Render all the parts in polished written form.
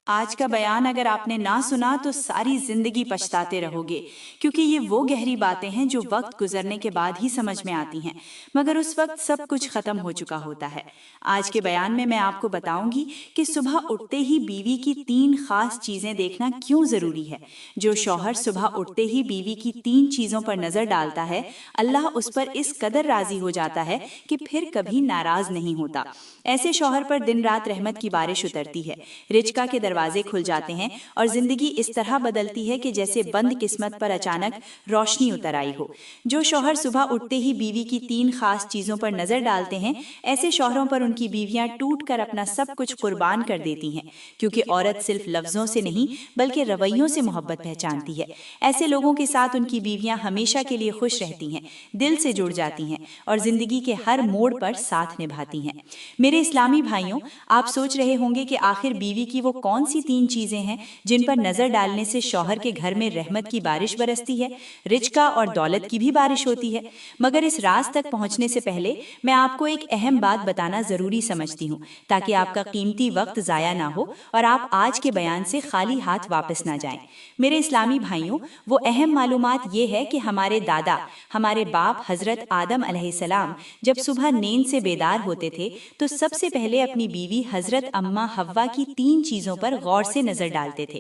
آج کا بیان اگر آپ نے نہ سنا تو ساری زندگی پچھتاتے رہو گے، کیونکہ یہ وہ گہری باتیں ہیں جو وقت گزرنے کے بعد ہی سمجھ میں آتی ہیں، مگر اس وقت سب کچھ ختم ہو چکا ہوتا ہے۔ آج کے بیان میں آپ کو بتاؤں گی کہ صبح اٹھتے ہی بیوی کی 3 خاص چیزیں دیکھنا کیوں ضروری ہے۔ جو شوہر صبح اٹھتے ہی بیوی کی 3 چیزوں پر نظر ڈالتا ہے، اللہ اس پر اس قدر راضی ہو جاتا ہے کہ پھر کبھی ناراض نہیں ہوتا۔ ایسے شوہر پر دن رات رحمت کی بارش اترتی ہے، رزق کے دروازے کھل جاتے ہیں اور زندگی اس طرح بدلتی ہے کہ جیسے بند قسمت پر اچانک روشنی اتر آئی ہو۔ جو شوہر صبح اٹھتے ہی بیوی کی 3 خاص چیزوں پر نظر ڈالتے ہیں، ایسے شوہروں پر ان کی بیویاں ٹوٹ کر اپنا سب کچھ قربان کر دیتی ہیں، کیونکہ عورت صرف لفظوں سے نہیں بلکہ رویوں سے محبت پہچانتی ہے۔ ایسے لوگوں کے ساتھ ان کی بیویاں ہمیشہ کے لیے خوش رہتی ہیں، دل سے جڑ جاتی ہیں اور زندگی کے ہر موڑ پر ساتھ نبھاتی ہیں۔ میرے اسلامی بھائیوں، آپ سوچ رہے ہوں گے کہ آخر بیوی کی وہ کون سی 3 چیزیں ہیں جن پر نظر ڈالنے سے شوہر کے گھر میں رحمت کی بارش برستی ہے، رزق اور دولت کی بھی بارش ہوتی ہے۔ مگر اس راز تک پہنچنے سے پہلے میں آپ کو ایک اہم بات بتانا ضروری سمجھتی ہوں، تاکہ آپ کا قیمتی وقت ضائع نہ ہو اور آپ آج کے بیان سے خالی ہاتھ واپس نہ جائیں۔ میرے اسلامی بھائیوں، وہ اہم معلومات یہ ہے کہ ہمارے دادا، ہمارے باپ حضرت آدم علیہ السلام جب صبح نیند سے بیدار ہوتے تھے تو سب سے پہلے اپنی بیوی حضرت اماں حوا کی 3 چیزوں پر غور سے نظر ڈالتے تھے۔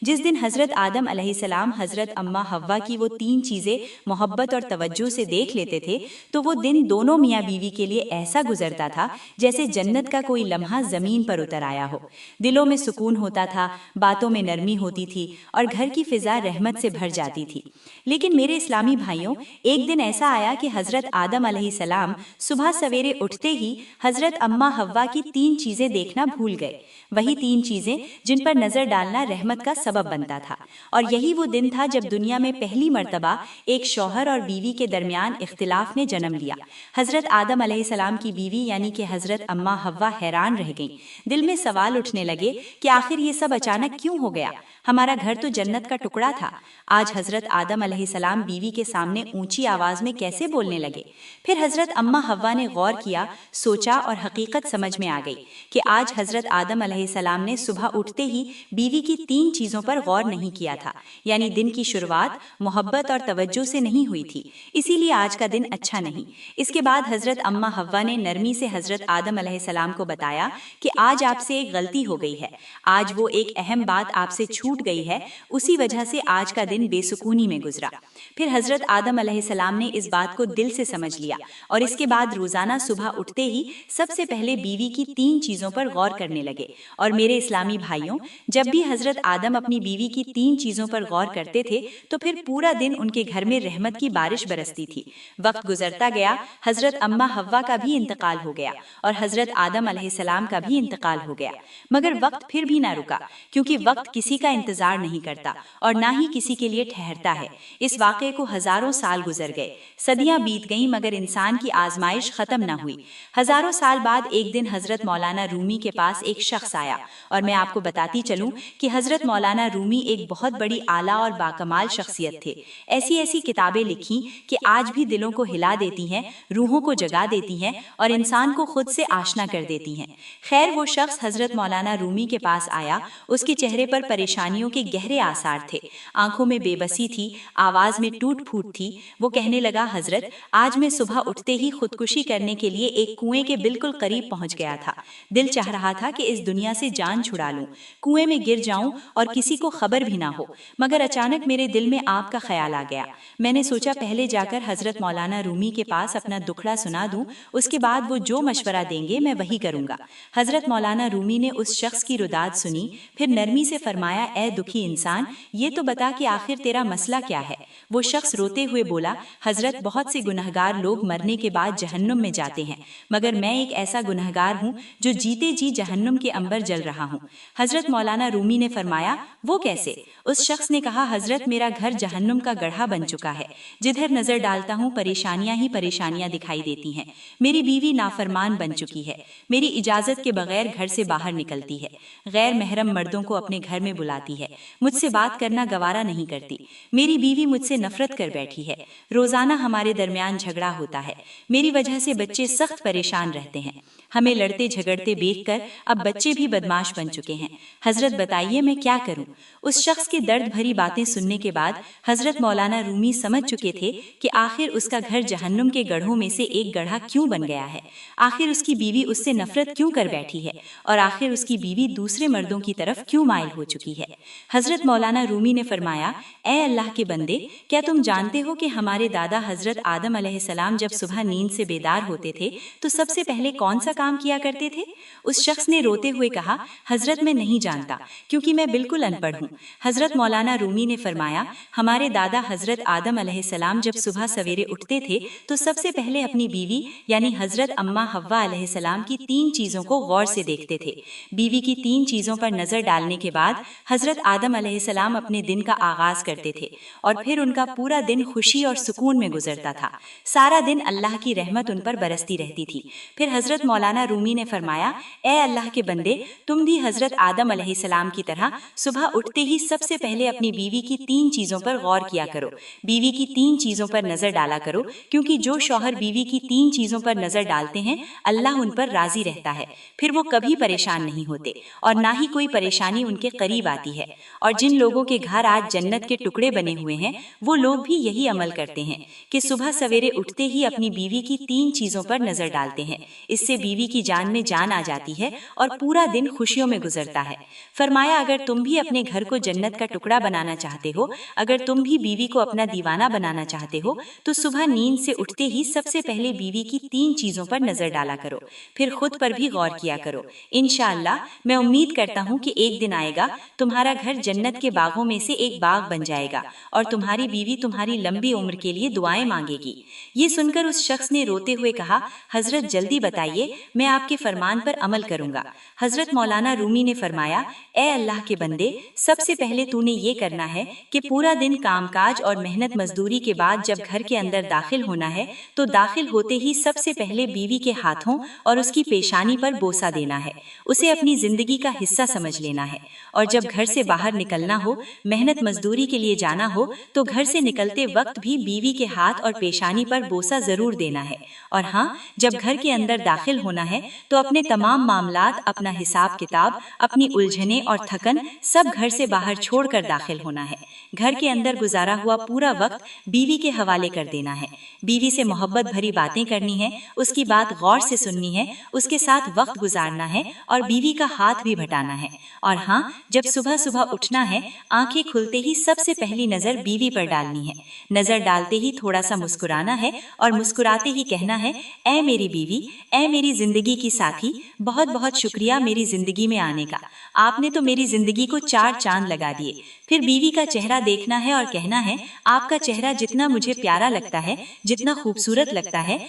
جس دن حضرت آدم علیہ السلام حضرت اماں حوا کی وہ 3 چیزیں محبت اور توجہ سے دیکھ لیتے تھے تو وہ دن دونوں میاں بیوی کے لیے ایسا گزرتا تھا جیسے جنت کا کوئی لمحہ زمین پر اتر آیا ہو۔ دلوں میں سکون ہوتا تھا، باتوں میں نرمی ہوتی تھی اور گھر کی فضا رحمت سے بھر جاتی تھی۔ لیکن میرے اسلامی بھائیوں، ایک دن ایسا آیا کہ حضرت آدم علیہ السلام صبح سویرے اٹھتے ہی حضرت اماں حوا کی 3 چیزیں دیکھنا بھول گئے، وہی 3 چیزیں جن پر نظر ڈالنا رحمت کا سبب بنتا تھا۔ اور یہی وہ دن تھا جب دنیا میں پہلی مرتبہ ایک شوہر اور بیوی کے درمیان اختلاف نے جنم لیا۔ حضرت آدم علیہ السلام کی بیوی یعنی کہ حضرت اماں حوا حیران رہ گئیں، دل میں سوال اٹھنے لگے کہ آخر یہ سب اچانک کیوں ہو گیا؟ ہمارا گھر تو جنت کا ٹکڑا تھا، آج حضرت آدم علیہ السلام بیوی کے سامنے اونچی آواز میں کیسے بولنے لگے؟ پھر حضرت اماں حوا نے غور کیا، سوچا اور حقیقت سمجھ میں آ گئی کہ آج حضرت آدم علیہ السلام نے صبح اٹھتے ہی بیوی کی 3 چیزوں پر غور نہیں کیا تھا، یعنی دن کی شروعات محبت اور توجہ سے نہیں ہوئی تھی، اسی لیے آج کا دن اچھا نہیں۔ اس کے بعد حضرت اماں حوا نے نرمی سے حضرت آدم علیہ السلام کو بتایا کہ آج آپ سے ایک غلطی ہو گئی ہے، آج وہ ایک اہم بات آپ سے چھوٹ گئی ہے، اسی وجہ سے آج کا دن بے سکونی میں گزرا۔ پھر حضرت آدم علیہ السلام نے اس بات کو دل سے سمجھ لیا اور اس کے بعد روزانہ صبح اٹھتے ہی سب سے پہلے بیوی کی 3 چیزوں پر غور کرنے لگے۔ اور میرے اسلامی بھائیوں، جب بھی حضرت آدم اپنی بیوی کی 3 چیزوں پر غور کرتے تھے تو پھر پورا دن ان کے گھر میں رحمت کی بارش برستی تھی۔ وقت گزرتا گیا، حضرت اماں حوا کا بھی انتقال ہو گیا اور حضرت آدم علیہ السلام کا بھی انتقال ہو گیا، مگر وقت پھر بھی نہ رکا، کیونکہ وقت کسی کا انتظار نہیں کرتا اور نہ ہی کسی کے لیے ٹھہرتا ہے۔ اس واقعے کو ہزاروں سال گزر گئے، صدیاں بیت گئیں، مگر انسان کی آزمائش ختم نہ ہوئی۔ ہزاروں سال بعد ایک دن حضرت مولانا رومی کے پاس ایک شخص آیا، اور میں آپ کو بتاتی چلوں کہ حضرت مولانا رومی ایک بہت بڑی اعلیٰ اور باکمال شخصیت تھے۔ ایسی ایسی کتابیں لکھی کہ آج بھی دلوں کو ہلا دیتی ہیں، روحوں کو جگا دیتی ہیں اور انسان کو خود سے آشنا کر دیتی ہیں۔ خیر، وہ شخص حضرت مولانا رومی کے پاس آیا، اس کے چہرے پر پریشانیوں کے گہرے آثار تھے، آنکھوں میں بے بسی تھی، آواز میں ٹوٹ پھوٹ تھی۔ وہ کہنے لگا، حضرت، آج میں صبح اٹھتے ہی خودکشی کرنے کے لیے ایک کنویں کے بالکل قریب پہنچ گیا تھا۔ دل چاہ رہا تھا کہ اس دنیا سے جان چھڑا لوں، کنویں میں گر جاؤں اور کسی کو خبر بھی نہ ہو، مگر اچانک میرے دل میں آپ کا خیال آ گیا۔ میں نے سوچا پہلے جا کر حضرت مولانا رومی کے پاس اپنا دکھڑا سنا دوں، اس کے بعد وہ جو مشورہ دیں گے میں وہی کروں گا۔ حضرت مولانا رومی نے اس شخص کی رداد سنی، پھر نرمی سے فرمایا، اے دکھی انسان، یہ تو بتا کہ آخر تیرا مسئلہ کیا ہے؟ وہ شخص روتے ہوئے بولا، حضرت، بہت سے گنہگار لوگ مرنے کے بعد جہنم میں جاتے ہیں، مگر میں ایک ایسا گنہگار ہوں جو جیتے جی جہنم کے انبر جل رہا ہوں۔ حضرت مولانا رومی نے فرمایا، وہ کیسے؟ اس شخص نے کہا، حضرت، میرا گھر جہنم کا گڑھا بن چکا ہے، جدھر نظر ڈالتا ہوں پریشانیاں ہی پریشانیاں دکھائی دیتی ہیں۔ میری بیوی نافرمان بن چکی ہے، میری اجازت کے بغیر گھر سے باہر نکلتی ہے، غیر محرم مردوں کو اپنے گھر میں بلاتی ہے، مجھ سے بات کرنا گوارا نہیں کرتی، میری بیوی مجھ سے نفرت کر بیٹھی ہے، روزانہ ہمارے درمیان جھگڑا ہوتا ہے، میری وجہ سے بچے سخت پریشان رہتے ہیں۔ हमें लड़ते झगड़ते देखकर अब बच्चे भी बदमाश बन चुके हैं। हजरत बताइए मैं क्या करूं? उस शख्स की दर्द भरी बातें सुनने के बाद हजरत मौलाना रूमी समझ चुके थे कि आखिर उसका घर जहन्नुम के गढ़ों में से एक गढ़ा क्यों बन गया है, आखिर उसकी बीवी उससे नफरत क्यों कर बैठी है और आखिर उसकी बीवी दूसरे मर्दों की तरफ क्यों माइल हो चुकी है। हजरत मौलाना रूमी ने फरमाया, ए अल्लाह के बंदे, क्या तुम जानते हो कि हमारे दादा हजरत आदम अलैहिस्सलाम जब सुबह नींद से बेदार होते थे तो सबसे पहले कौन सा काम किया करते थे? उस शख्स ने रोते हुए कहा, हजरत मैं नहीं जानता क्योंकि मैं बिल्कुल अनपढ़ हूँ। हजरत मौलाना रूमी ने फरमाया, हमारे दादा हजरत आदम अलैहिस्सलाम जब सुबह सवेरे उठते थे तो सबसे पहले अपनी बीवी यानी हजरत अम्मा हव्वा अलैहिस्सलाम की 3 चीजों को गौर से देखते थे। बीवी की 3 चीजों पर नजर डालने के बाद हजरत आदम अलैहिस्सलाम अपने दिन का आगाज करते थे और फिर उनका पूरा दिन खुशी और सुकून में गुजरता था। सारा दिन अल्लाह की रहमत उन पर बरसती रहती थी। फिर हजरत मौलाना रूमी ने फरमाया, ए अल्लाह के बंदे, तुम भी हजरत आदम अलैहिस्सलाम की तरह सुबह उठते ही सबसे पहले अपनी बीवी की 3 चीजों पर गौर किया करो, बीवी की 3 चीजों पर नजर डाला करो, क्योंकि जो शौहर बीवी की 3 चीजों पर नजर डालते हैं अल्लाह उन पर राजी रहता है, फिर वो कभी परेशान नहीं होते और ना ही कोई परेशानी उनके करीब आती है। और जिन लोगों के घर आज जन्नत के टुकड़े बने हुए हैं वो लोग भी यही अमल करते हैं कि सुबह सवेरे उठते ही अपनी बीवी की 3 चीजों पर नजर डालते हैं। इससे बीवी की जान में जान आ जाती है और पूरा दिन खुशियों में गुजरता है। फरमाया, अगर तुम भी अपने घर को जन्नत का टुकड़ा बनाना चाहते हो, अगर तुम भी बीवी को अपना दीवाना बनाना चाहते हो तो सुबह नींद से उठते ही सबसे पहले बीवी की 3 चीजों पर नजर डाला करो, फिर खुद पर भी गौर किया करो। इंशाअल्लाह मैं उम्मीद करता हूँ कि एक दिन आएगा तुम्हारा घर जन्नत के बागों में से एक बाग बन जाएगा और तुम्हारी बीवी तुम्हारी लंबी उम्र के लिए दुआएं मांगेगी। ये सुनकर उस शख्स ने रोते हुए कहा, हजरत जल्दी बताइए, मैं आपके फरमान पर अमल करूंगा। हजरत मौलाना रूमी ने फरमाया, ए अल्लाह के बंदे, सबसे पहले तूने ये करना है कि पूरा दिन कामकाज और मेहनत मजदूरी के बाद जब घर के अंदर दाखिल होना है तो दाखिल होते ही सबसे पहले बीवी के हाथों और उसकी पेशानी पर बोसा देना है, उसे अपनी जिंदगी का हिस्सा समझ लेना है। और जब घर से बाहर निकलना हो, मेहनत मजदूरी के लिए जाना हो तो घर से निकलते वक्त भी बीवी के हाथ और पेशानी पर बोसा जरूर देना है। और हाँ, जब घर के अंदर दाखिल होना है तो अपने तमाम मामलात, अपना हिसाब किताब, अपनी उलझने और थकन सब घर से बाहर छोड़कर दाखिल होना है। घर के अंदर गुजारा हुआ पूरा वक्त बीवी के हवाले कर देना है। बीवी से मोहब्बत भरी बातें करनी है, उसकी बात गौर से सुननी है, उसके साथ वक्त गुजारना है और बीवी का हाथ भी बटाना है। और हाँ, जब सुबह सुबह उठना है, आंखें खुलते ही सबसे पहली नजर बीवी पर डालनी है। नजर डालते ही थोड़ा सा मुस्कुराना है और मुस्कुराते ही कहना है, ऐ मेरी बीवी, ऐ मेरी जिंदगी की साथी, बहुत बहुत शुक्रिया मेरी जिंदगी में आने का, आपने तो मेरी जिंदगी को 4 चांद लगा दिए। फिर बीवी का चेहरा देखना है और कहना है, आपका चेहरा जितना मुझे प्यारा लगता है, जितना खूबसूरत लगता है,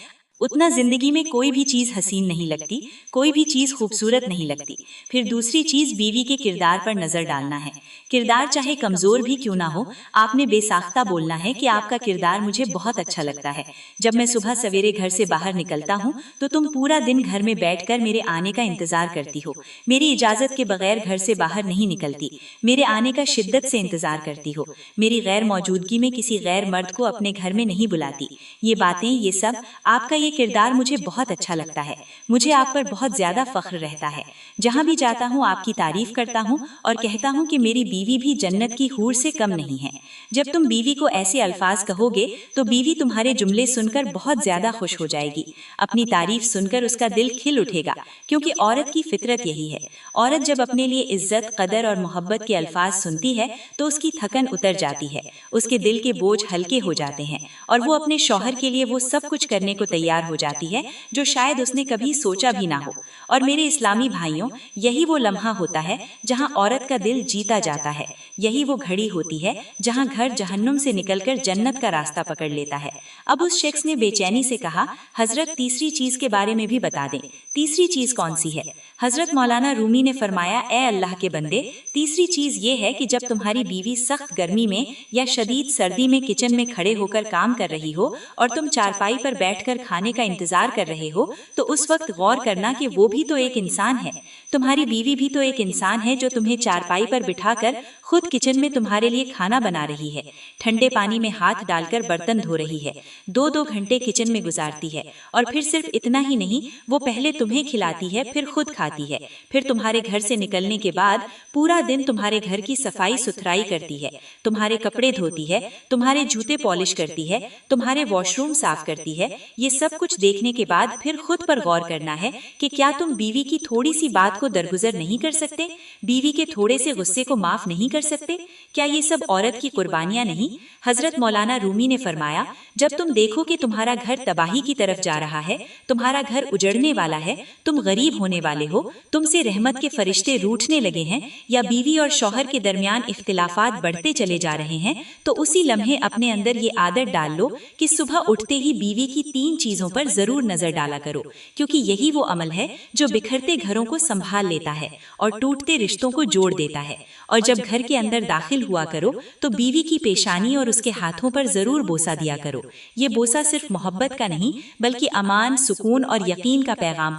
उतना जिंदगी में कोई भी चीज हसीन नहीं लगती, कोई भी चीज खूबसूरत नहीं लगती। फिर दूसरी चीज, बीवी के किरदार पर नजर डालना है। किरदार चाहे कमजोर भी क्यों ना हो, आपने बेसाख्ता बोलना है कि आपका किरदार मुझे बहुत अच्छा लगता है। जब मैं सुबह सवेरे घर से बाहर निकलता हूँ तो तुम पूरा दिन घर में बैठकर मेरे आने का इंतजार करती हो, मेरी इजाजत के बगैर घर से बाहर नहीं निकलती, मेरे आने का शिद्दत से इंतजार करती हो, मेरी गैर मौजूदगी में किसी गैर मर्द को अपने घर में नहीं बुलाती। ये बातें, ये सब, आपका ये किरदार मुझे बहुत अच्छा लगता है, मुझे आप पर बहुत ज्यादा फख्र रहता है। जहाँ भी जाता हूँ आपकी तारीफ करता हूँ और कहता हूँ कि मेरी बीवी भी जन्नत की हूर से कम नहीं है। जब तुम बीवी को ऐसे अल्फाज कहोगे तो बीवी तुम्हारे जुमले सुनकर बहुत ज्यादा खुश हो जाएगी। अपनी तारीफ सुनकर उसका दिल खिल उठेगा, क्योंकि औरत की फितरत यही है। औरत जब अपने लिए इज्जत, कदर और मोहब्बत के अल्फाज सुनती है तो उसकी थकन उतर जाती है, उसके दिल के बोझ हल्के हो जाते हैं और वो अपने शौहर के लिए वो सब कुछ करने को तैयार हो जाती है जो शायद उसने कभी सोचा भी ना हो। और मेरे इस्लामी भाइयों, यही वो लम्हा होता है जहां औरत का दिल जीता जाता है, यही वो घड़ी होती है जहां घर जहन्नुम से निकलकर जन्नत का रास्ता पकड़ लेता है। अब उस शख्स ने बेचैनी से कहा, हजरत तीसरी चीज के बारे में भी बता दें। तीसरी चीज कौन सी है? हजरत मौलाना रूमी ने फरमाया, ए अल्लाह के बंदे, तीसरी चीज ये है कि जब तुम्हारी बीवी सख्त गर्मी में या शदीद सर्दी में किचन में खड़े होकर काम कर रही हो और तुम चारपाई पर बैठकर खाने का इंतजार कर रहे हो तो उस वक्त गौर करना कि वो भी तो एक इंसान है। तुम्हारी बीवी भी तो एक इंसान है जो तुम्हें चारपाई पर बिठाकर खुद किचन में तुम्हारे लिए खाना बना रही है, ठंडे पानी में हाथ डालकर बर्तन धो रही है, 2-2 घंटे किचन में गुजारती है, और फिर सिर्फ इतना ही नहीं, वो पहले तुम्हें खिलाती है, फिर खुद खाती है, फिर तुम्हारे घर से निकलने के बाद पूरा दिन तुम्हारे घर की सफाई सुथराई करती है, तुम्हारे कपड़े धोती है, तुम्हारे जूते पॉलिश करती है, तुम्हारे वॉशरूम साफ करती है। ये सब कुछ देखने के बाद फिर खुद पर गौर करना है कि क्या तुम बीवी की थोड़ी सी बात को दरगुजर नहीं कर सकते, बीवी के थोड़े से गुस्से को माफ नहीं कर सकते? क्या ये सब औरत की कुर्बानियां नहीं? हजरत मौलाना रूमी ने फरमाया, जब तुम देखो कि तुम्हारा घर तबाही की तरफ जा रहा है, तुम्हारा घर उजड़ने वाला है, तुम गरीब होने वाले हो, तुमसे रहमत के फरिश्ते रूठने लगे हैं, या बीवी और शौहर के दरमियान इख्तिलाफात बढ़ते चले जा रहे हैं, तो उसी लम्हे अपने अंदर ये आदत डाल लो कि सुबह उठते ही बीवी की 3 चीजों पर जरूर नजर डाला करो, क्योंकि यही वो अमल है जो बिखरते घरों को संभाल लेता है और टूटते रिश्तों को जोड़ देता है। और जब घर के अंदर दाखिल हुआ करो तो बीवी की पेशानी और उसके हाथों पर जरूर बोसा दिया करो। ये बोसा सिर्फ मोहब्बत का नहीं, बल्कि अमान, सुकून और यकीन का पैगाम